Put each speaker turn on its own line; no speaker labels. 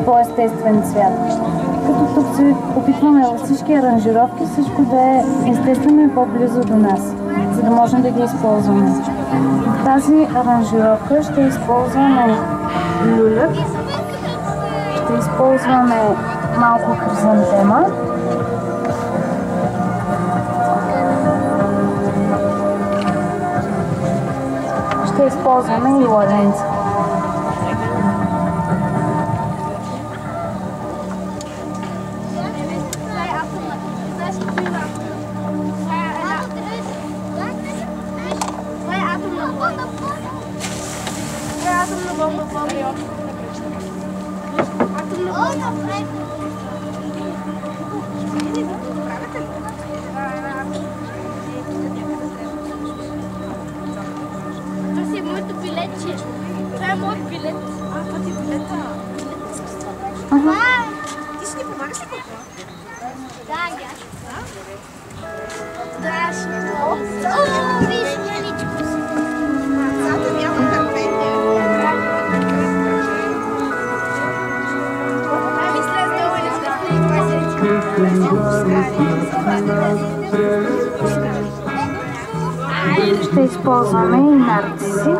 по-естествен цвят. Като тук се опитваме във всички аранжировки всичко да е естествено и по-близо до нас, за да можем да ги използваме. В тази аранжировка ще използваме люлек, ще използваме малко хризантема, ще използваме и ладенца.
Това е моето билетче. Това е моят билет. Това ти е билета. Ти ще ни помагаш ли какво? Да, я. Страшно. Виж, маличко си. Зато няма търпение.
Ще използваме и нарциси.